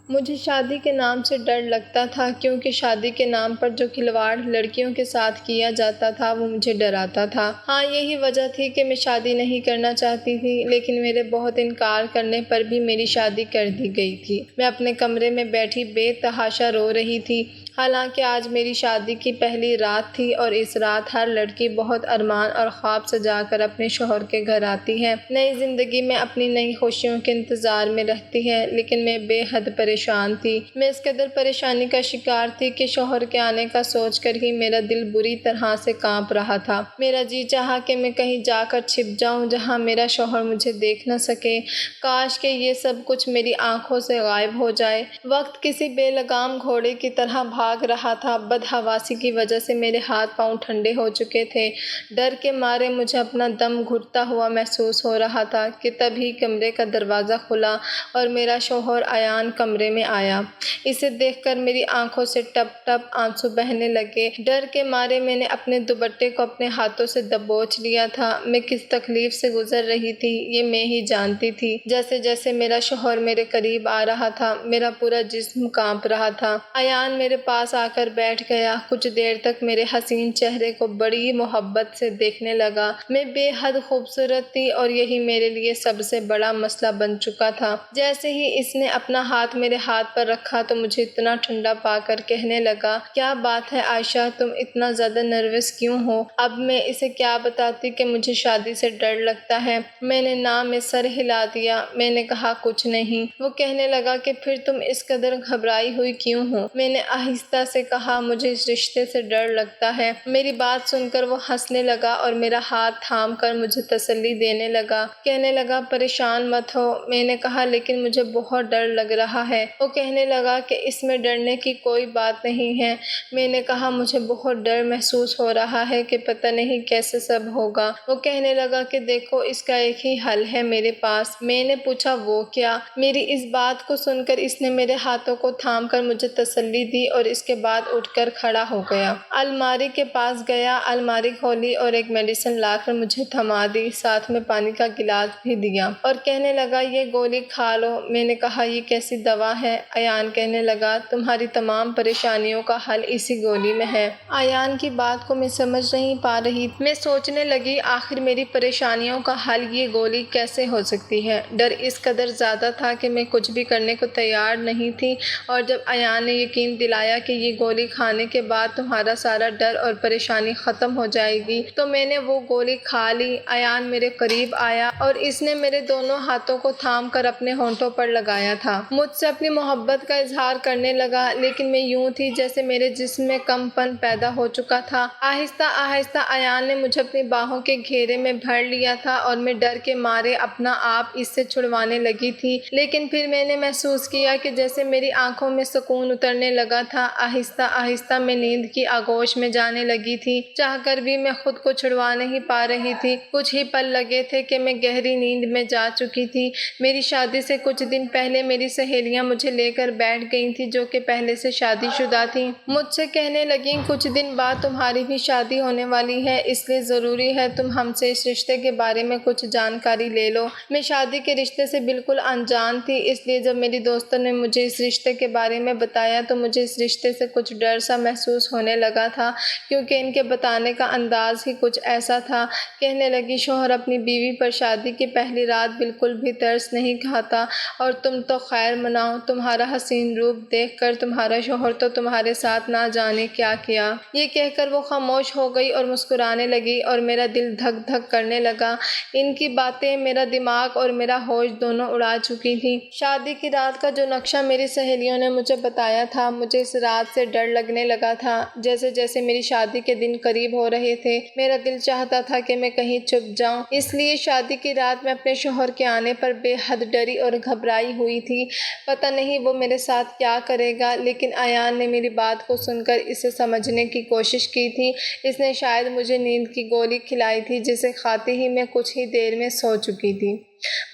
مجھے شادی کے نام سے ڈر لگتا تھا، کیونکہ شادی کے نام پر جو کھلواڑ لڑکیوں کے ساتھ کیا جاتا تھا وہ مجھے ڈراتا تھا۔ ہاں، یہی وجہ تھی کہ میں شادی نہیں کرنا چاہتی تھی، لیکن میرے بہت انکار کرنے پر بھی میری شادی کر دی گئی تھی۔ میں اپنے کمرے میں بیٹھی بے تحاشا رو رہی تھی، حالانکہ آج میری شادی کی پہلی رات تھی، اور اس رات ہر لڑکی بہت ارمان اور خواب سجا کر اپنے شوہر کے گھر آتی ہے، نئی زندگی میں اپنی نئی خوشیوں کے انتظار میں رہتی ہے۔ لیکن میں بے حد پریشان تھی۔ میں اس قدر پریشانی کا شکار تھی کہ شوہر کے آنے کا سوچ کر ہی میرا دل بری طرح سے کانپ رہا تھا۔ میرا جی چاہا کہ میں کہیں جا کر چھپ جاؤں جہاں میرا شوہر مجھے دیکھ نہ سکے۔ کاش کہ یہ سب کچھ میری آنکھوں سے غائب ہو جائے۔ وقت کسی بے لگام گھوڑے کی طرح بھاگ رہا تھا۔ بدحواسی کی وجہ سے میرے ہاتھ پاؤں ٹھنڈے ہو چکے تھے۔ ڈر کے مارے مجھے اپنا دم گھٹتا ہوا محسوس ہو رہا تھا کہ تبھی کمرے کا دروازہ کھلا اور میرا شوہر ایان کمرے میں آیا۔ اسے دیکھ کر میری آنکھوں سے ٹپ ٹپ آنسو بہنے لگے۔ ڈر کے مارے میں نے اپنے دوپٹے کو اپنے ہاتھوں سے دبوچ لیا تھا۔ میں کس تکلیف سے گزر رہی تھی یہ میں ہی جانتی تھی۔ جیسے جیسے میرا شوہر میرے قریب آ رہا تھا میرا پورا جسم کانپ رہا تھا۔ ایان میرے پاس آ کر بیٹھ گیا۔ کچھ دیر تک میرے حسین چہرے کو بڑی محبت سے دیکھنے لگا۔ میں بے حد خوبصورت تھی اور یہی میرے لیے سب سے بڑا مسئلہ بن چکا تھا۔ جیسے ہی اس نے اپنا ہاتھ میرے ہاتھ پر رکھا تو مجھے اتنا ٹھنڈا پا کر کہنے لگا، کیا بات ہے عائشہ، تم اتنا زیادہ نروس کیوں ہو؟ اب میں اسے کیا بتاتی کہ مجھے شادی سے ڈر لگتا ہے؟ میں نے نہ میں سر ہلا دیا۔ میں نے کہا کچھ نہیں۔ وہ کہنے لگا کہ پھر تم اس قدر گھبرائی ہوئی کیوں ہو؟ میں نے آہستہ سے کہا، مجھے اس رشتے سے ڈر لگتا ہے۔ میری بات سن کر وہ ہنسنے لگا اور میرا ہاتھ تھام کر مجھے تسلی دینے لگا، کہنے لگا پریشان مت ہو۔ میں نے کہا لیکن مجھے بہت ڈر لگ رہا ہے۔ وہ کہنے لگا کہ اس میں ڈرنے کی کوئی بات نہیں ہے۔ میں نے کہا مجھے بہت ڈر محسوس ہو رہا ہے کہ پتہ نہیں کیسے سب ہوگا۔ وہ کہنے لگا کہ دیکھو اس کا ایک ہی حل ہے میرے پاس۔ میں نے پوچھا وہ کیا؟ میری اس بات کو سن کر اس نے میرے ہاتھوں کو تھام کر مجھے تسلی دی اور اس کے بعد اٹھ کر کھڑا ہو گیا۔ الماری کے پاس گیا، الماری کھولی اور ایک میڈیسن لا کر مجھے تھما دی، ساتھ میں پانی کا گلاس بھی دیا اور کہنے لگا یہ گولی کھا لو۔ میں نے کہا یہ کیسی دوا ہے؟ ایان کہنے لگا تمہاری تمام پریشانیوں کا حل اسی گولی میں ہے۔ ایان کی بات کو میں سمجھ نہیں پا رہی تھی۔ میں سوچنے لگی آخر میری پریشانیوں کا حل یہ گولی کیسے ہو سکتی ہے؟ ڈر اس قدر زیادہ تھا کہ میں کچھ بھی کرنے کو تیار نہیں تھی، اور جب ایان نے یقین دلایا کہ یہ گولی کھانے کے بعد تمہارا سارا ڈر اور پریشانی ختم ہو جائے گی تو میں نے وہ گولی کھا لی۔ ایان میرے قریب آیا اور اس نے میرے دونوں ہاتھوں کو تھام کر اپنے ہونٹوں پر لگایا تھا۔ مجھ سے اپنی محبت کا اظہار کرنے لگا، لیکن میں یوں تھی جیسے میرے جسم میں کم پن پیدا ہو چکا تھا۔ آہستہ آہستہ ایان نے مجھے اپنی باہوں کے گھیرے میں بھر لیا تھا اور میں ڈر کے مارے اپنا آپ اس سے چھڑوانے لگی تھی، لیکن پھر میں نے محسوس کیا کہ جیسے میری آنکھوں میں سکون اترنے لگا تھا۔ آہستہ آہستہ میں نیند کی آغوش میں جانے لگی تھی، چاہ کر بھی میں خود کو چھڑوا نہیں پا رہی تھی۔ کچھ ہی پل لگے تھے کہ میں گہری نیند میں جا چکی تھی۔ میری شادی سے کچھ دن پہلے میری سہیلیاں مجھے لے کر بیٹھ گئی تھیں جو کہ پہلے سے شادی شدہ تھیں۔ مجھ سے کہنے لگیں کچھ دن بعد تمہاری بھی شادی ہونے والی ہے، اس لیے ضروری ہے تم ہم سے اس رشتے کے بارے میں کچھ جانکاری لے لو۔ میں شادی کے رشتے سے بالکل انجان تھی، اس لیے جب میری دوستوں نے مجھے اس رشتے کے بارے میں بتایا تو مجھے اس رشتے سے کچھ ڈر سا محسوس ہونے لگا تھا، کیونکہ ان کے بتانے کا انداز ہی کچھ ایسا تھا۔ کہنے لگی شوہر اپنی بیوی پر شادی کی پہلی رات بالکل بھی ترس نہیں کھاتا، اور تم تو خیر مناؤ، تمہارا حسین روپ دیکھ کر تمہارا شوہر تو تمہارے ساتھ نہ جانے کیا کیا۔ یہ کہہ کر وہ خاموش ہو گئی اور مسکرانے لگی اور میرا دل دھک دھک کرنے لگا۔ ان کی باتیں میرا دماغ اور میرا ہوش دونوں اڑا چکی تھی۔ شادی کی رات کا جو نقشہ میری سہیلیوں نے مجھے بتایا تھا، مجھے اس رات سے ڈر لگنے لگا تھا۔ جیسے جیسے میری شادی کے دن قریب ہو رہے تھے میرا دل چاہتا تھا کہ میں کہیں چھپ جاؤں، اس لیے شادی کی رات میں اپنے شوہر کے آنے پر بے حد ڈری اور گھبرائی ہوئی تھی۔ پتہ نہیں وہ میرے ساتھ کیا کرے گا، لیکن ایان نے میری بات کو سن کر اسے سمجھنے کی کوشش کی تھی۔ اس نے شاید مجھے نیند کی گولی کھلائی تھی جسے کھاتے ہی میں کچھ ہی دیر میں سو چکی تھی۔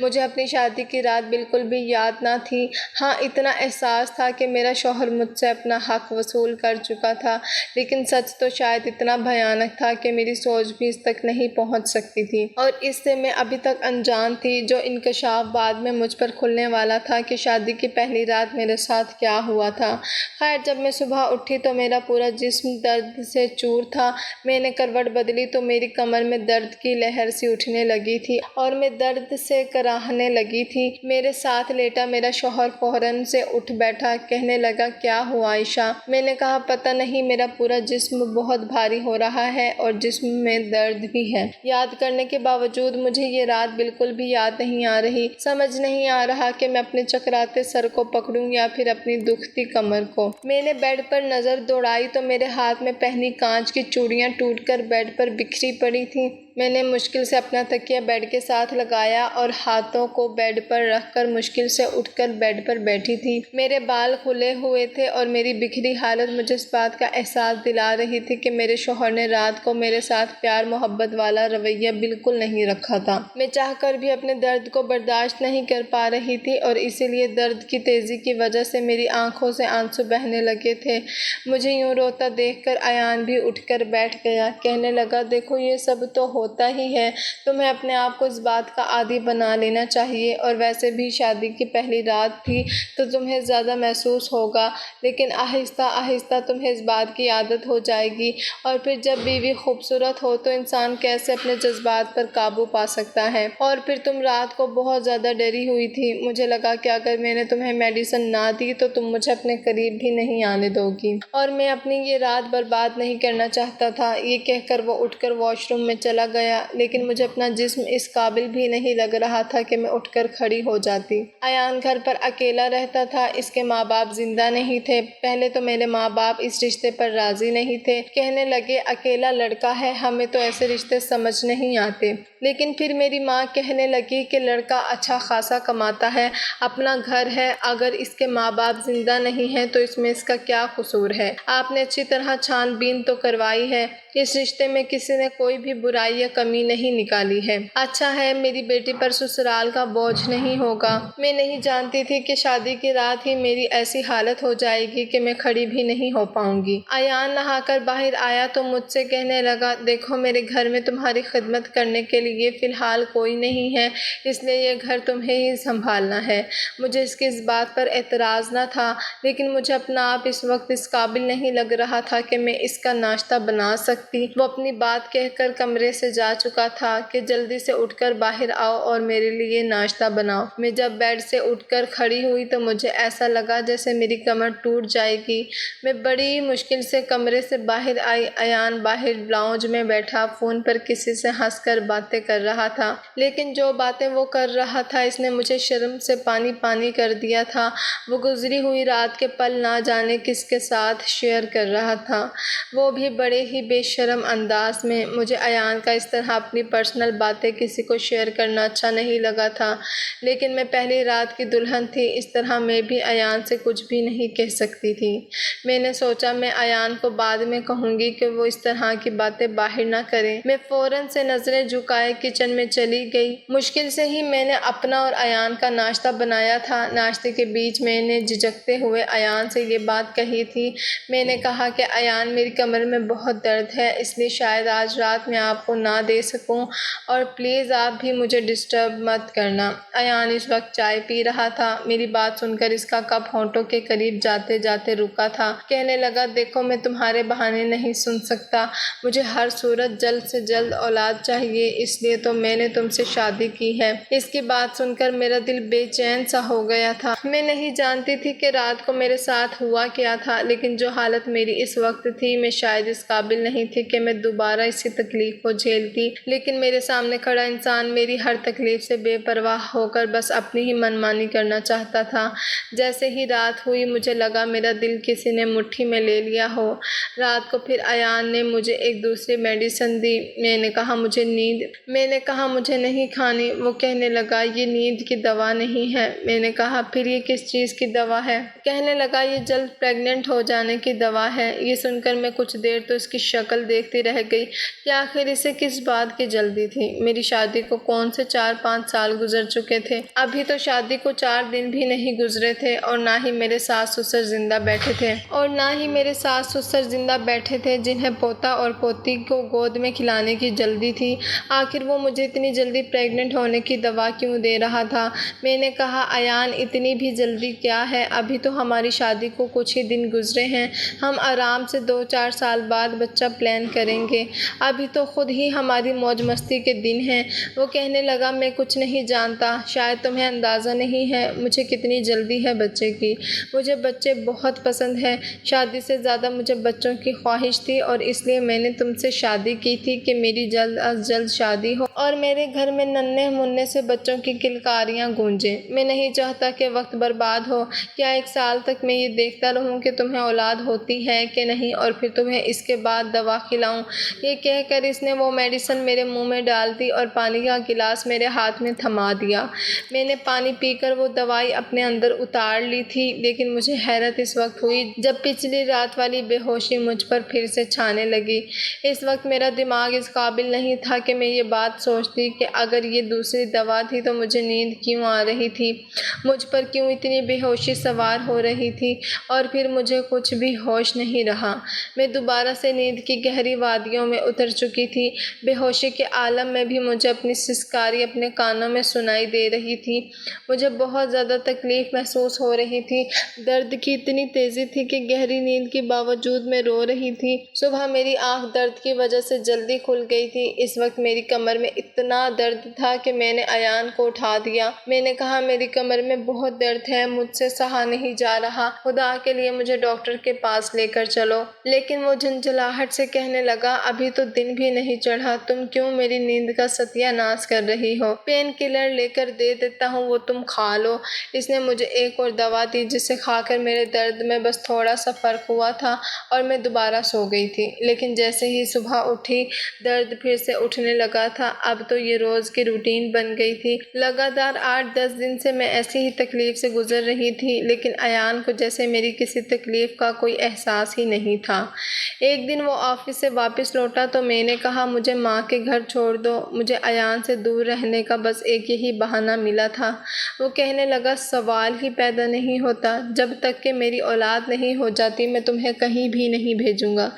مجھے اپنی شادی کی رات بالکل بھی یاد نہ تھی۔ ہاں، اتنا احساس تھا کہ میرا شوہر مجھ سے اپنا حق وصول کر چکا تھا، لیکن سچ تو شاید اتنا بھیانک تھا کہ میری سوچ بھی اس تک نہیں پہنچ سکتی تھی، اور اس سے میں ابھی تک انجان تھی۔ جو انکشاف بعد میں مجھ پر کھلنے والا تھا کہ شادی کی پہلی رات میرے ساتھ کیا ہوا تھا۔ خیر، جب میں صبح اٹھی تو میرا پورا جسم درد سے چور تھا۔ میں نے کروٹ بدلی تو میری کمر میں درد کی لہر سی اٹھنے لگی تھی اور میں درد سے کراہنے لگی تھی۔ میرے ساتھ لیٹا میرا شوہر فوراً سے اٹھ بیٹھا، کہنے لگا، کیا ہوا عائشہ؟ میں نے کہا، پتہ نہیں، میرا پورا جسم بہت بھاری ہو رہا ہے اور جسم میں درد بھی ہے۔ یاد کرنے کے باوجود مجھے یہ رات بالکل بھی یاد نہیں آ رہی۔ سمجھ نہیں آ رہا کہ میں اپنے چکراتے سر کو پکڑوں یا پھر اپنی دکھتی کمر کو۔ میں نے بیڈ پر نظر دوڑائی تو میرے ہاتھ میں پہنی کانچ کی چوڑیاں ٹوٹ کر بیڈ پر بکھری پڑی تھیں۔ میں نے مشکل سے اپنا تکیہ بیڈ کے ساتھ لگایا اور ہاتھوں کو بیڈ پر رکھ کر مشکل سے اٹھ کر بیڈ پر بیٹھی تھی۔ میرے بال کھلے ہوئے تھے اور میری بکھری حالت مجھے اس بات کا احساس دلا رہی تھی کہ میرے شوہر نے رات کو میرے ساتھ پیار محبت والا رویہ بالکل نہیں رکھا تھا۔ میں چاہ کر بھی اپنے درد کو برداشت نہیں کر پا رہی تھی اور اسی لیے درد کی تیزی کی وجہ سے میری آنکھوں سے آنسو بہنے لگے تھے۔ مجھے یوں روتا دیکھ کر ایان بھی اٹھ کر بیٹھ گیا، کہنے لگا، دیکھو، یہ سب تو ہوتا ہی ہے، تمہیں اپنے آپ کو اس بات کا عادی بنا لینا چاہیے، اور ویسے بھی شادی کی پہلی رات تھی تو تمہیں زیادہ محسوس ہوگا، لیکن آہستہ آہستہ تمہیں اس بات کی عادت ہو جائے گی، اور پھر جب بیوی خوبصورت ہو تو انسان کیسے اپنے جذبات پر قابو پا سکتا ہے۔ اور پھر تم رات کو بہت زیادہ ڈری ہوئی تھی، مجھے لگا کہ اگر میں نے تمہیں میڈیسن نہ دی تو تم مجھے اپنے قریب بھی نہیں آنے دو گی، اور میں اپنی یہ رات برباد نہیں کرنا چاہتا تھا۔ یہ کہہ کر وہ اٹھ کر واش روم میں چلا گیا، لیکن مجھے اپنا جسم اس قابل بھی نہیں لگ رہا تھا کہ میں اٹھ کر کھڑی ہو جاتی۔ ایان گھر پر اکیلا رہتا تھا، اس کے ماں باپ زندہ نہیں تھے۔ پہلے تو میرے ماں باپ اس رشتے پر راضی نہیں تھے، کہنے لگے، اکیلا لڑکا ہے، ہمیں تو ایسے رشتے سمجھ نہیں آتے۔ لیکن پھر میری ماں کہنے لگی کہ لڑکا اچھا خاصا کماتا ہے، اپنا گھر ہے، اگر اس کے ماں باپ زندہ نہیں ہیں تو اس میں اس کا کیا قصور ہے؟ آپ نے اچھی طرح چھان بین تو کروائی ہے، اس رشتے میں کسی نے کوئی بھی برائی یا کمی نہیں نکالی ہے۔ اچھا ہے، میری بیٹی پر سسرال کا بوجھ نہیں ہوگا۔ میں نہیں جانتی تھی کہ شادی کی رات ہی میری ایسی حالت ہو جائے گی کہ میں کھڑی بھی نہیں ہو پاؤں گی۔ ایان نہا کر باہر آیا تو مجھ سے کہنے لگا، دیکھو، میرے گھر میں تمہاری خدمت کرنے کے لیے فی الحال کوئی نہیں ہے، اس لیے یہ گھر تمہیں ہی سنبھالنا ہے۔ مجھے اس کی اس بات پر اعتراض نہ تھا، لیکن مجھے اپنا آپ اس وقت اس قابل نہیں لگ رہا تھا کہ میں اس کا ناشتہ بنا سکتی۔ وہ اپنی بات کہہ کر کمرے سے جا چکا تھا کہ جلدی سے اٹھ کر باہر آؤ اور میرے لیے ناشتہ بناؤ۔ میں جب بیڈ سے اٹھ کر کھڑی ہوئی تو مجھے ایسا لگا جیسے میری کمر ٹوٹ جائے گی۔ میں بڑی مشکل سے کمرے سے باہر آئی۔ ایان باہر لاؤنج میں بیٹھا فون پر کسی سے ہنس کر باتیں کر رہا تھا، لیکن جو باتیں وہ کر رہا تھا اس نے مجھے شرم سے پانی پانی کر دیا تھا۔ وہ گزری ہوئی رات کے پل نہ جانے کس کے ساتھ شیئر کر رہا تھا، وہ بھی بڑے ہی بے شرم انداز میں۔ مجھے ایان کا اس طرح اپنی پرسنل باتیں کسی کو شیئر کرنا اچھا نہیں لگا تھا، لیکن میں پہلی رات کی دلہن تھی، اس طرح میں بھی ایان سے کچھ بھی نہیں کہہ سکتی تھی۔ میں نے سوچا میں ایان کو بعد میں کہوں گی کہ وہ اس طرح کی باتیں باہر نہ کرے۔ میں فوراً سے نظریں جھکائے کچن میں چلی گئی۔ مشکل سے ہی میں نے اپنا اور ایان کا ناشتہ بنایا تھا۔ ناشتے کے بیچ میں نے جھجکتے ہوئے ایان سے یہ بات کہی تھی۔ میں نے کہا کہ ایان، میری کمر میں بہت درد ہے، اس لیے شاید آج رات میں آپ کو نہ دے سکوں، اور پلیز آپ بھی مجھے ڈسٹرب مت کرنا۔ ایان اس وقت چائے پی رہا تھا۔ میری بات سن کر اس کا کپ ہونٹوں کے قریب جاتے جاتے رکا تھا، کہنے لگا، دیکھو، میں تمہارے بہانے نہیں سن سکتا، مجھے ہر صورت جلد سے جلد اولاد چاہیے، اس لیے تو میں نے تم سے شادی کی ہے۔ اس کی بات سن کر میرا دل بے چین سا ہو گیا تھا۔ میں نہیں جانتی تھی کہ رات کو میرے ساتھ ہوا کیا تھا، لیکن جو حالت میری اس وقت تھی میں شاید اس قابل نہیں تھی کہ میں دوبارہ اسی تکلیف کو جھیلتی، لیکن میرے سامنے کھڑا انسان میری ہر تکلیف سے بے پرواہ ہو کر بس اپنی ہی منمانی کرنا چاہتا تھا۔ جیسے ہی رات ہوئی مجھے لگا میرا دل کسی نے مٹھی میں لے لیا ہو۔ رات کو پھر ایان نے مجھے ایک دوسری میڈیسن دی۔ میں نے کہا مجھے نہیں کھانی۔ وہ کہنے لگا، یہ نیند کی دوا نہیں ہے۔ میں نے کہا، پھر یہ کس چیز کی دوا ہے؟ کہنے لگا، یہ جلد پریگننٹ ہو جانے کی دوا ہے۔ یہ سن کر میں کچھ دیر تو اس کی شکل شکل دیکھتی رہ گئی کہ آخر اسے کس بات کی جلدی تھی۔ میری شادی کو کون سے 4-5 سال گزر چکے تھے، ابھی تو شادی کو 4 دن بھی نہیں گزرے تھے، اور نہ ہی میرے ساس سسر زندہ بیٹھے تھے جنہیں پوتا اور پوتی کو گود میں کھلانے کی جلدی تھی۔ آخر وہ مجھے اتنی جلدی پریگننٹ ہونے کی دوا کیوں دے رہا تھا؟ میں نے کہا ایان اتنی بھی جلدی کیا ہے، ابھی تو ہماری شادی کو کچھ ہی دن گزرے ہیں، ہم آرام سے 2-4 سال بعد بچہ پلان کریں گے، ابھی تو خود ہی ہماری موج مستی کے دن ہیں۔ وہ کہنے لگا میں کچھ نہیں جانتا، شاید تمہیں اندازہ نہیں ہے مجھے کتنی جلدی ہے بچے کی، مجھے بچے بہت پسند ہیں، شادی سے زیادہ مجھے بچوں کی خواہش تھی، اور اس لیے میں نے تم سے شادی کی تھی کہ میری جلد از جلد شادی ہو اور میرے گھر میں ننھے منھے سے بچوں کی کلکاریاں گونجیں۔ میں نہیں چاہتا کہ وقت برباد ہو، کیا 1 سال تک میں یہ دیکھتا رہوں کہ تمہیں اولاد ہوتی ہے کہ نہیں، اور پھر تمہیں اس کے بعد دوا کھلاؤں؟ یہ کہہ کر اس نے وہ میڈیسن میرے منہ میں ڈال دی اور پانی کا گلاس میرے ہاتھ میں تھما دیا۔ میں نے پانی پی کر وہ دوائی اپنے اندر اتار لی تھی، لیکن مجھے حیرت اس وقت ہوئی جب پچھلی رات والی بے ہوشی مجھ پر پھر سے چھانے لگی۔ اس وقت میرا دماغ اس قابل نہیں تھا کہ میں یہ بات سوچتی کہ اگر یہ دوسری دوا تھی تو مجھے نیند کیوں آ رہی تھی، مجھ پر کیوں اتنی بے ہوشی سوار ہو رہی تھی، اور پھر مجھے کچھ بھی ہوش نہیں رہا۔ میں دوبارہ سے نیند کی گہری وادیوں میں اتر چکی تھی۔ بے ہوشی کے عالم میں بھی مجھے اپنی سسکاری اپنے کانوں میں سنائی دے رہی تھی۔ مجھے بہت زیادہ تکلیف محسوس ہو رہی تھی، درد کی اتنی تیزی تھی کہ گہری نیند کے باوجود میں رو رہی تھی۔ صبح میری آنکھ درد کی وجہ سے جلدی کھل گئی تھی۔ اس وقت میری کمر میں اتنا درد تھا کہ میں نے ایان کو اٹھا دیا۔ میں نے کہا میری کمر میں بہت درد ہے، مجھ سے سہا نہیں جا رہا، خدا کے لیے مجھے ڈاکٹر کے پاس لے کر چلو۔ لیکن وہ جھنجھلاہٹ سے کہنے لگا ابھی تو دن بھی نہیں چڑھا، تم کیوں میری نیند کا ستیہ ناش کر رہی ہو؟ پین کلر لے کر دے دیتا ہوں، وہ تم کھا لو۔ اس نے مجھے ایک اور دوا دی جسے کھا کر میرے درد میں بس تھوڑا سا فرق ہوا تھا اور میں دوبارہ سو گئی تھی۔ لیکن جیسے ہی صبح اٹھی درد پھر سے اٹھنے لگا تھا۔ اب تو یہ روز کی روٹین بن گئی تھی۔ لگاتار 8-10 دن سے میں ایسی ہی تکلیف سے گزر رہی تھی، لیکن ایان کو جیسے میری کسی تکلیف کا کوئی احساس ہی نہیں تھا۔ ایک دن وہ آفس سے واپس لوٹا تو میں نے کہا مجھے ماں کے گھر چھوڑ دو، مجھے ایان سے دور رہنے کا بس ایک یہی بہانہ ملا تھا۔ وہ کہنے لگا سوال ہی پیدا نہیں ہوتا، جب تک کہ میری اولاد نہیں ہو جاتی میں تمہیں کہیں بھی نہیں بھیجوں گا۔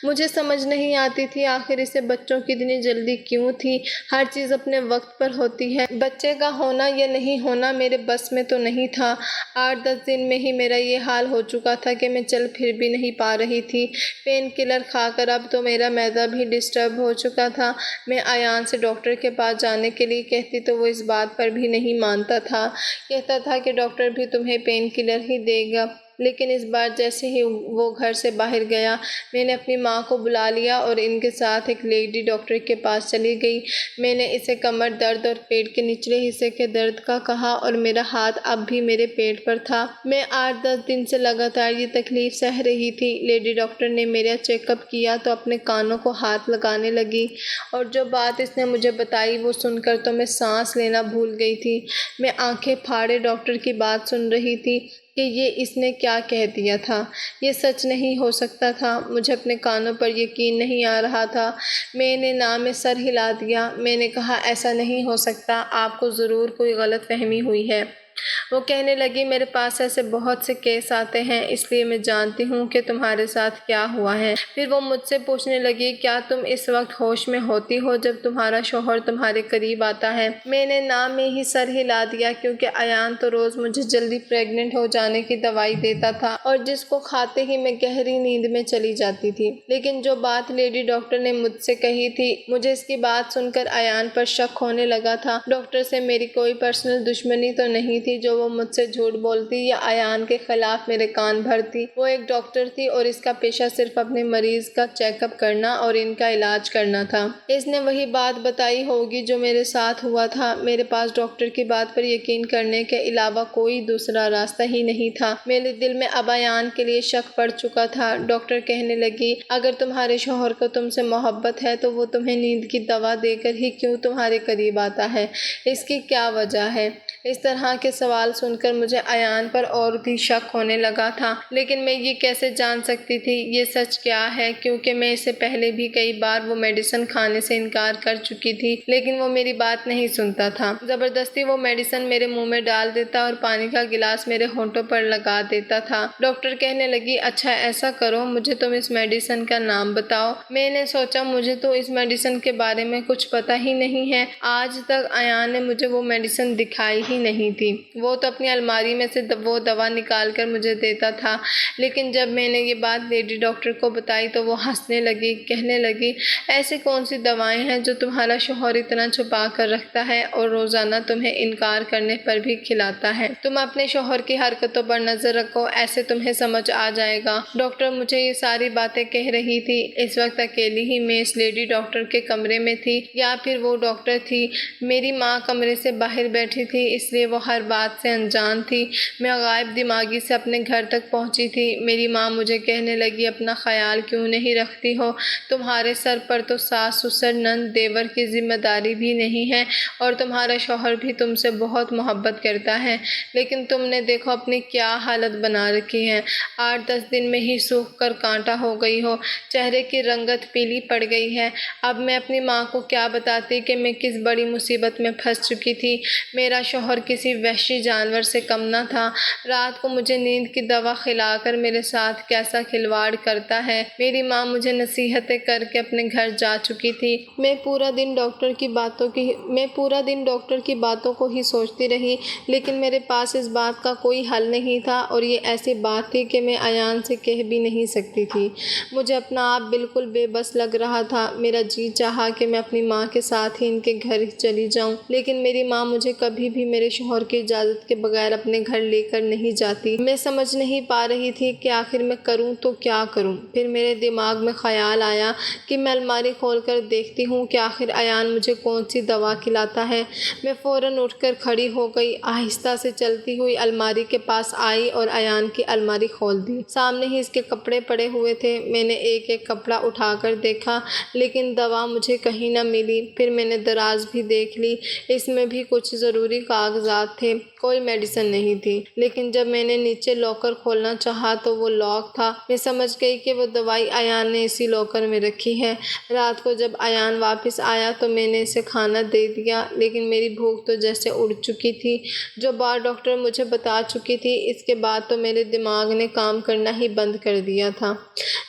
مجھے سمجھ نہیں آتی تھی آخر اسے بچوں کی اتنی جلدی کیوں تھی۔ ہر چیز اپنے وقت پر ہوتی ہے، بچے کا ہونا یا نہیں ہونا میرے بس میں تو نہیں تھا۔ 8-10 دن میں ہی میرا یہ حال ہو چکا تھا کہ میں چل پھر بھی نہیں پا رہی تھی۔ پین کلر کھا کر اب تو میرا معدہ بھی ڈسٹرب ہو چکا تھا۔ میں ایان سے ڈاکٹر کے پاس جانے کے لیے کہتی تو وہ اس بات پر بھی نہیں مانتا تھا، کہتا تھا کہ ڈاکٹر بھی تمہیں پین کلر ہی دے گا۔ لیکن اس بار جیسے ہی وہ گھر سے باہر گیا میں نے اپنی ماں کو بلا لیا اور ان کے ساتھ ایک لیڈی ڈاکٹر کے پاس چلی گئی۔ میں نے اسے کمر درد اور پیٹ کے نچلے حصے کے درد کا کہا اور میرا ہاتھ اب بھی میرے پیٹ پر تھا۔ میں 8-10 دن سے لگاتار یہ تکلیف سہ رہی تھی۔ لیڈی ڈاکٹر نے میرا چیک اپ کیا تو اپنے کانوں کو ہاتھ لگانے لگی، اور جو بات اس نے مجھے بتائی وہ سن کر تو میں سانس لینا بھول گئی تھی۔ میں آنکھیں پھاڑے ڈاکٹر کی بات سن رہی تھی کہ یہ اس نے کیا کہہ دیا تھا، یہ سچ نہیں ہو سکتا تھا۔ مجھے اپنے کانوں پر یقین نہیں آ رہا تھا۔ میں نے نہ میں سر ہلا دیا۔ میں نے کہا ایسا نہیں ہو سکتا، آپ کو ضرور کوئی غلط فہمی ہوئی ہے۔ وہ کہنے لگی میرے پاس ایسے بہت سے کیس آتے ہیں، اس لیے میں جانتی ہوں کہ تمہارے ساتھ کیا ہوا ہے۔ پھر وہ مجھ سے پوچھنے لگی کیا تم اس وقت ہوش میں ہوتی ہو جب تمہارا شوہر تمہارے قریب آتا ہے؟ میں نے نہ میں ہی سر ہلا دیا، کیونکہ ایان تو روز مجھے جلدی پریگننٹ ہو جانے کی دوائی دیتا تھا اور جس کو کھاتے ہی میں گہری نیند میں چلی جاتی تھی۔ لیکن جو بات لیڈی ڈاکٹر نے مجھ سے کہی تھی، مجھے اس کی بات سن کر ایان پر شک ہونے لگا تھا۔ ڈاکٹر سے میری کوئی پرسنل دشمنی تو نہیں تھی جو وہ مجھ سے جھوٹ بولتی یا ایان کے خلاف میرے کان بھرتی۔ وہ ایک ڈاکٹر تھی اور اس کا پیشہ صرف اپنے مریض کا چیک اپ کرنا اور ان کا علاج کرنا تھا۔ اس نے وہی بات بتائی ہوگی جو میرے ساتھ ہوا تھا۔ میرے پاس ڈاکٹر کی بات پر یقین کرنے کے علاوہ کوئی دوسرا راستہ ہی نہیں تھا۔ میرے دل میں اب ایان کے لیے شک پڑ چکا تھا۔ ڈاکٹر کہنے لگی اگر تمہارے شوہر کو تم سے محبت ہے تو وہ تمہیں نیند کی دوا دے کر ہی کیوں تمہارے قریب آتا ہے، اس کی کیا وجہ ہے؟ اس طرح کے سوال سن کر مجھے ایان پر اور بھی شک ہونے لگا تھا، لیکن میں یہ کیسے جان سکتی تھی یہ سچ کیا ہے، کیونکہ میں اس سے پہلے بھی کئی بار وہ میڈیسن کھانے سے انکار کر چکی تھی، لیکن وہ میری بات نہیں سنتا تھا۔ زبردستی وہ میڈیسن میرے منہ میں ڈال دیتا اور پانی کا گلاس میرے ہونٹوں پر لگا دیتا تھا۔ ڈاکٹر کہنے لگی، اچھا ایسا کرو، مجھے تم اس میڈیسن کا نام بتاؤ۔ میں نے سوچا مجھے تو اس میڈیسن کے بارے میں کچھ پتہ ہی نہیں ہے، آج تک ایان نے مجھے وہ میڈیسن دکھائی ہی نہیں تھی۔ وہ تو اپنی الماری میں سے وہ دوا نکال کر مجھے دیتا تھا، لیکن جب میں نے یہ بات لیڈی ڈاکٹر کو بتائی تو وہ ہنسنے لگی، کہنے لگی، ایسی کون سی دوائیں ہیں جو تمہارا شوہر اتنا چھپا کر رکھتا ہے اور روزانہ تمہیں انکار کرنے پر بھی کھلاتا ہے؟ تم اپنے شوہر کی حرکتوں پر نظر رکھو، ایسے تمہیں سمجھ آ جائے گا۔ ڈاکٹر مجھے یہ ساری باتیں کہہ رہی تھی۔ اس وقت اکیلی ہی میں اس لیڈی ڈاکٹر کے کمرے میں تھی، یا پھر وہ ڈاکٹر تھی۔ میری ماں کمرے سے باہر بیٹھی تھی، اس لیے وہ ہر بات سے انجان تھی۔ میں غائب دماغی سے اپنے گھر تک پہنچی تھی۔ میری ماں مجھے کہنے لگی، اپنا خیال کیوں نہیں رکھتی ہو؟ تمہارے سر پر تو ساس، سسر، نند، دیور کی ذمہ داری بھی نہیں ہے، اور تمہارا شوہر بھی تم سے بہت محبت کرتا ہے، لیکن تم نے دیکھو اپنی کیا حالت بنا رکھی ہے۔ 8-10 دن میں ہی سوکھ کر کانٹا ہو گئی ہو، چہرے کی رنگت پیلی پڑ گئی ہے۔ اب میں اپنی ماں کو کیا بتاتی کہ میں کس بڑی مصیبت میں پھنس چکی تھی۔ میرا شوہر کسی وحشی جانور سے کم نہ تھا، رات کو مجھے نیند کی دوا کھلا کر میرے ساتھ کیسا کھلواڑ کرتا ہے۔ میری ماں مجھے نصیحتیں کر کے اپنے گھر جا چکی تھی۔ میں پورا دن ڈاکٹر کی باتوں کو ہی سوچتی رہی، لیکن میرے پاس اس بات کا کوئی حل نہیں تھا، اور یہ ایسی بات تھی کہ میں ایان سے کہہ بھی نہیں سکتی تھی۔ مجھے اپنا آپ بالکل بے بس لگ رہا تھا۔ میرا جی چاہا کہ میں اپنی ماں کے ساتھ ہی ان کے گھر چلی جاؤں، لیکن میری ماں مجھے کبھی بھی میرے شوہر کی اجازت کے بغیر اپنے گھر لے کر نہیں جاتی۔ میں سمجھ نہیں پا رہی تھی کہ آخر میں کروں تو کیا کروں۔ پھر میرے دماغ میں خیال آیا کہ میں الماری کھول کر دیکھتی ہوں کہ آخر ایان مجھے کون سی دوا کھلاتا ہے۔ میں فوراً اٹھ کر کھڑی ہو گئی، آہستہ سے چلتی ہوئی الماری کے پاس آئی اور ایان کی الماری کھول دی۔ سامنے ہی اس کے کپڑے پڑے ہوئے تھے۔ میں نے ایک ایک کپڑا اٹھا کر دیکھا، لیکن دوا مجھے کہیں نہ ملی۔ پھر میں نے دراز بھی دیکھ لی، اس میں بھی کچھ ضروری کاغذات تھے، کوئی میڈیسن نہیں تھی۔ لیکن جب میں نے نیچے لاکر کھولنا چاہا تو وہ لاک تھا۔ میں سمجھ گئی کہ وہ دوائی ایان نے اسی لاکر میں رکھی ہے۔ رات کو جب ایان واپس آیا تو میں نے اسے کھانا دے دیا، لیکن میری بھوک تو جیسے اڑ چکی تھی۔ جو بات ڈاکٹر مجھے بتا چکی تھی، اس کے بعد تو میرے دماغ نے کام کرنا ہی بند کر دیا تھا۔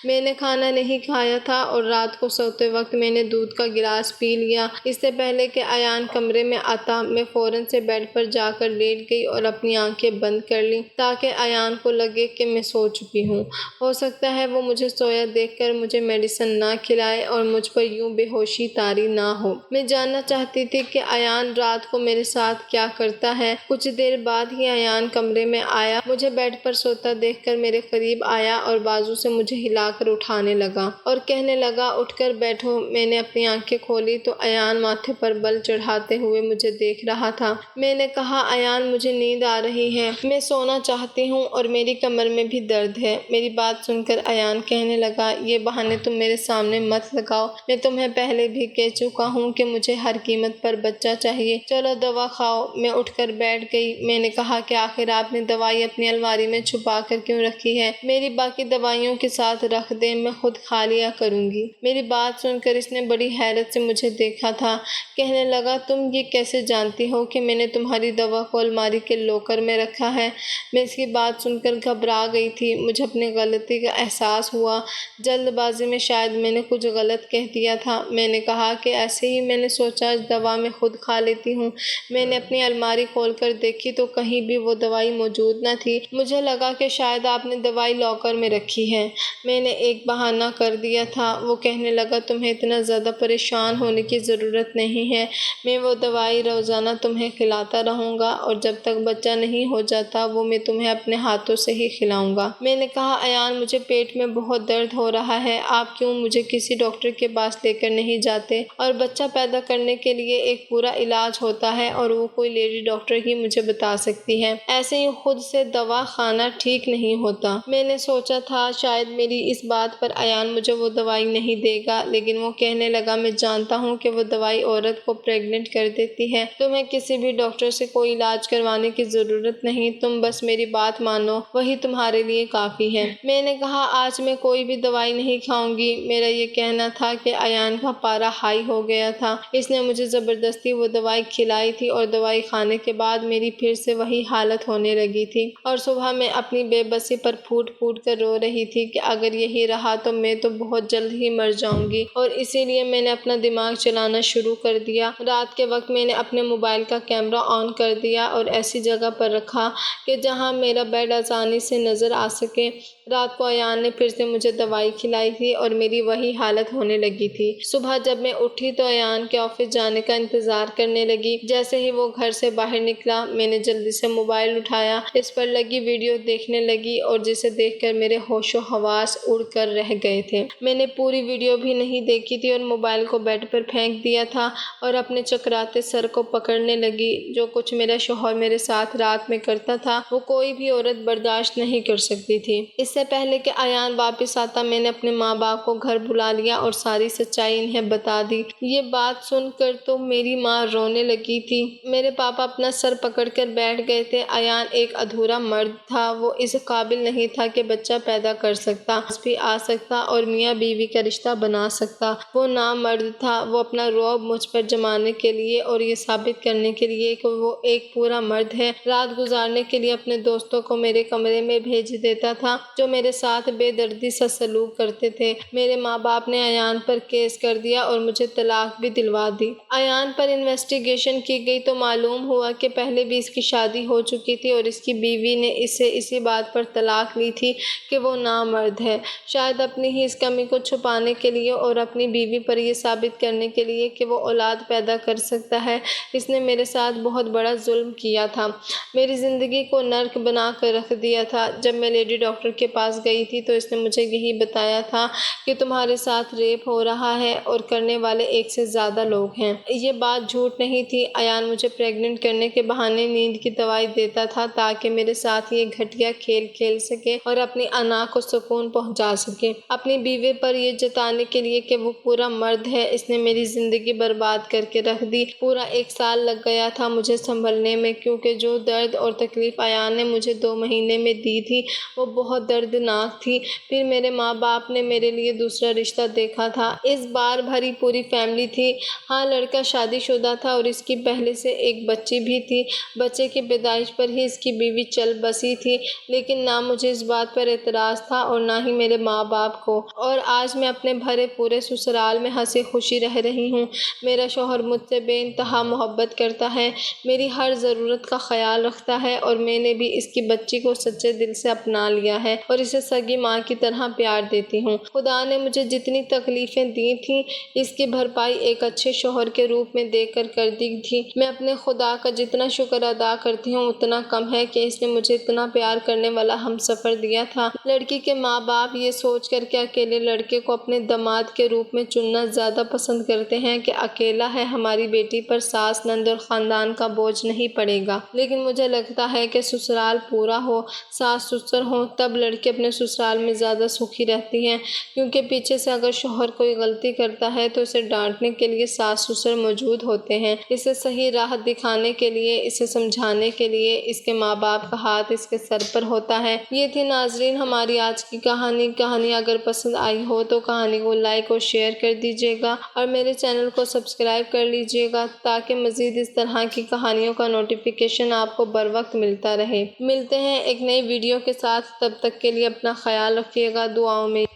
میں نے کھانا نہیں کھایا تھا، اور رات کو سوتے وقت میں نے دودھ کا گلاس پی لیا۔ اس سے پہلے کہ ایان کمرے میں آتا، میں فوراً سے بیڈ پر جا کر لیٹ گئی اور اپنی آنکھیں بند کر لیں تاکہ ایان کو لگے کہ میں سو چکی ہوں۔ ہو سکتا ہے وہ مجھے سویا دیکھ کر مجھے میڈیسن نہ کھلائے اور مجھ پر یوں بے ہوشی طاری نہ ہو۔ میں جاننا چاہتی تھی کہ ایان رات کو میرے ساتھ کیا کرتا ہے۔ کچھ دیر بعد ہی ایان کمرے میں آیا، مجھے بیڈ پر سوتا دیکھ کر میرے قریب آیا اور بازو سے مجھے ہلا کر اٹھانے لگا اور کہنے لگا، اٹھ کر بیٹھو۔ میں نے اپنی آنکھیں کھولی تو ایان ماتھے پر بل چڑھاتے ہوئے مجھے دیکھ رہا تھا۔ میں نے کہا، ایان مجھے نیند آ رہی ہے، میں سونا چاہتی ہوں اور میری کمر میں بھی درد ہے۔ میری بات سن کر ایان کہنے لگا، یہ بہانے تم میرے سامنے مت لگاؤ، میں تمہیں پہلے بھی کہہ چکا ہوں کہ مجھے ہر قیمت پر بچہ چاہیے، چلو دوا کھاؤ۔ میں اٹھ کر بیٹھ گئی۔ میں نے کہا کہ آخر آپ نے دوائی اپنی الماری میں چھپا کر کیوں رکھی ہے؟ میری باقی دوائیوں کے ساتھ رکھ دیں، میں خود کھا لیا کروں گی۔ میری بات سن کر اس نے بڑی حیرت سے مجھے دیکھا تھا۔ کہنے لگا، تم یہ کیسے جانتی ہو کہ میں نے تمہاری دوا کو الماری کے لاکر میں رکھا ہے؟ میں اس کی بات سن کر گھبرا گئی تھی۔ مجھے اپنی غلطی کا احساس ہوا۔ جلد بازی میں شاید میں نے کچھ غلط کہہ دیا تھا۔ میں نے کہا کہ ایسے ہی میں نے سوچا دوا میں خود کھا لیتی ہوں۔ میں نے اپنی الماری کھول کر دیکھی تو کہیں بھی وہ دوائی موجود نہ تھی۔ مجھے لگا کہ شاید آپ نے دوائی لاکر میں رکھی ہے۔ میں نے ایک بہانہ کر دیا تھا۔ وہ کہنے لگا، تمہیں اتنا زیادہ پریشان ہونے کی ضرورت نہیں ہے، میں وہ دوائی روزانہ تمہیں کھلاتا رہوں گا، اور جب تک بچہ نہیں ہو جاتا وہ میں تمہیں اپنے ہاتھوں سے ہی کھلاؤں گا۔ میں نے کہا، ایان مجھے پیٹ میں بہت درد ہو رہا ہے، آپ کیوں مجھے کسی ڈاکٹر کے پاس لے کر نہیں جاتے؟ اور بچہ پیدا کرنے کے لیے ایک پورا علاج ہوتا ہے، اور وہ کوئی لیڈی ڈاکٹر ہی مجھے بتا سکتی ہے، ایسے ہی خود سے دوا کھانا ٹھیک نہیں ہوتا۔ میں نے سوچا تھا شاید میری اس بات پر ایان مجھے وہ دوائی نہیں دے گا، لیکن وہ کہنے لگا، میں جانتا ہوں کہ وہ دوائی عورت کو پریگننٹ کر دیتی ہے، تمہیں کسی بھی ڈاکٹر ڈاکٹر سے کوئی علاج کروانے کی ضرورت نہیں، تم بس میری بات مانو، وہی تمہارے لیے کافی ہے۔ میں نے کہا آج میں کوئی بھی دوائی نہیں کھاؤں گی۔ میرا یہ کہنا تھا کہ ایان کا پارا ہائی ہو گیا تھا۔ اس نے مجھے زبردستی وہ دوائی کھلائی تھی اور دوائی کھانے کے بعد میری پھر سے وہی حالت ہونے لگی تھی اور صبح میں اپنی بے بسی پر پھوٹ پھوٹ کر رو رہی تھی کہ اگر یہی رہا تو میں تو بہت جلد ہی مر جاؤں گی، اور اسی لیے میں نے اپنا دماغ چلانا شروع کر دیا۔ رات کے وقت میں نے اپنے موبائل کا کیمرہ آن کر دیا اور ایسی جگہ پر رکھا کہ جہاں میرا بیڈ آسانی سے نظر آ سکے۔ رات کو ایان نے پھر سے مجھے دوائی کھلائی تھی اور میری وہی حالت ہونے لگی تھی۔ صبح جب میں اٹھی تو ایان کے آفس جانے کا انتظار کرنے لگی۔ جیسے ہی وہ گھر سے باہر نکلا میں نے جلدی سے موبائل اٹھایا، اس پر لگی ویڈیو دیکھنے لگی اور جسے دیکھ کر میرے ہوش و حواس اڑ کر رہ گئے تھے۔ میں نے پوری ویڈیو بھی نہیں دیکھی تھی اور موبائل کو بیڈ پر پھینک دیا تھا اور اپنے چکراتے سر کو پکڑنے لگی۔ جو کچھ میرا شوہر میرے ساتھ رات میں کرتا تھا وہ کوئی بھی عورت برداشت نہیں کر سکتی تھی۔ اس سے پہلے کہ ایان واپس آتا میں نے اپنے ماں باپ کو گھر بلا لیا اور ساری سچائی انہیں بتا دی۔ یہ بات سن کر تو میری ماں رونے لگی تھی۔ میرے پاپا اپنا سر پکڑ کر بیٹھ گئے تھے۔ ایان ایک ادھورا مرد تھا، وہ اس قابل نہیں تھا کہ بچہ پیدا کر سکتا، بھی آ سکتا اور میاں بیوی کا رشتہ بنا سکتا۔ وہ نامرد تھا۔ وہ اپنا رعب مجھ پر جمانے کے لیے اور یہ ثابت کرنے کے لیے کہ وہ ایک پورا مرد ہے، رات گزارنے کے لیے اپنے دوستوں کو میرے کمرے میں بھیج دیتا تھا جو میرے ساتھ بے دردی سے سلوک کرتے تھے۔ میرے ماں باپ نے ایان پر کیس کر دیا اور مجھے طلاق بھی دلوا دی۔ ایان پر انویسٹیگیشن کی گئی تو معلوم ہوا کہ پہلے بھی اس کی شادی ہو چکی تھی اور اس کی بیوی نے اس سے اسی بات پر طلاق لی تھی کہ وہ نامرد ہے۔ شاید اپنی ہی اس کمی کو چھپانے کے لیے اور اپنی بیوی پر یہ ثابت کرنے کے لیے کہ وہ اولاد پیدا کر سکتا ہے، اس نے میرے ساتھ بہت بڑا ظلم کیا تھا، میری زندگی کو نرک بنا کر رکھ دیا تھا۔ جب میں لیڈی ڈاکٹر کے پاس گئی تھی تو اس نے مجھے یہی بتایا تھا کہ تمہارے ساتھ ریپ ہو رہا ہے اور کرنے والے ایک سے زیادہ لوگ ہیں۔ یہ بات جھوٹ نہیں تھی۔ ایان مجھے پریگننٹ کرنے کے بہانے نیند کی دوائی دیتا تھا تاکہ میرے ساتھ یہ گھٹیا کھیل کھیل سکے اور اپنی انا کو سکون پہنچا سکے۔ اپنی بیوی پر یہ جتانے کے لیے کہ وہ پورا مرد ہے، اس نے میری زندگی برباد کر کے رکھ دی۔ پورا 1 سال لگ گیا تھا مجھے سنبھلنے میں، کیونکہ جو درد اور تکلیف ایان نے مجھے 2 مہینے میں دی تھی وہ بہت دردناک تھی۔ پھر میرے ماں باپ نے میرے لیے دوسرا رشتہ دیکھا تھا۔ اس بار بھری پوری فیملی تھی۔ ہاں، لڑکا شادی شدہ تھا اور اس کی پہلے سے ایک بچی بھی تھی۔ بچے کی پیدائش پر ہی اس کی بیوی چل بسی تھی، لیکن نہ مجھے اس بات پر اعتراض تھا اور نہ ہی میرے ماں باپ کو۔ اور آج میں اپنے بھرے پورے سسرال میں ہنسی خوشی رہ رہی ہوں۔ میرا شوہر مجھ سے بے انتہا محبت کرتا ہے، میری ہر ضرورت کا خیال رکھتا ہے اور میں نے بھی اس کی بچی کو سچے دل سے اپنا لیا ہے اور اسے سگی ماں کی طرح پیار دیتی ہوں۔ خدا نے مجھے جتنی تکلیفیں دی تھیں اس کی بھرپائی ایک اچھے شوہر کے روپ میں دے کر دی تھی۔ میں اپنے خدا کا جتنا شکر ادا کرتی ہوں اتنا کم ہے کہ اس نے مجھے اتنا پیار کرنے والا ہمسفر دیا تھا۔ لڑکی کے ماں باپ یہ سوچ کر کہ اکیلے لڑکے کو اپنے داماد کے روپ میں چننا زیادہ پسند کرتے ہیں کہ اکیلا ہے، ہماری بیٹی پر ساس نند اور خاندان کا بوجھ نہیں پڑے گا۔ لیکن مجھے لگتا ہے کہ سسرال پورا ہو، ساس سسر ہوں، تب لڑکی اپنے سسرال میں زیادہ سکھی رہتی ہیں، کیونکہ پیچھے سے اگر شوہر کوئی غلطی کرتا ہے تو اسے ڈانٹنے کے لیے ساس سسر موجود ہوتے ہیں، اسے صحیح راہ دکھانے کے لیے، اسے سمجھانے کے لیے۔ اس کے ماں باپ کا ہاتھ اس کے سر پر ہوتا ہے۔ یہ تھی ناظرین ہماری آج کی کہانی اگر پسند آئی ہو تو کہانی کو لائک اور شیئر کر دیجیے گا اور میرے چینل کو سبسکرائب کر لیجیے گا تاکہ مزید اس طرح کی کہانیوں کا نوٹیفیکیشن آپ کو بر وقت ملتا رہے۔ ملتے ہیں ایک نئی ویڈیو کے ساتھ، تب تک کے لیے اپنا خیال رکھیے گا، دعاؤں میں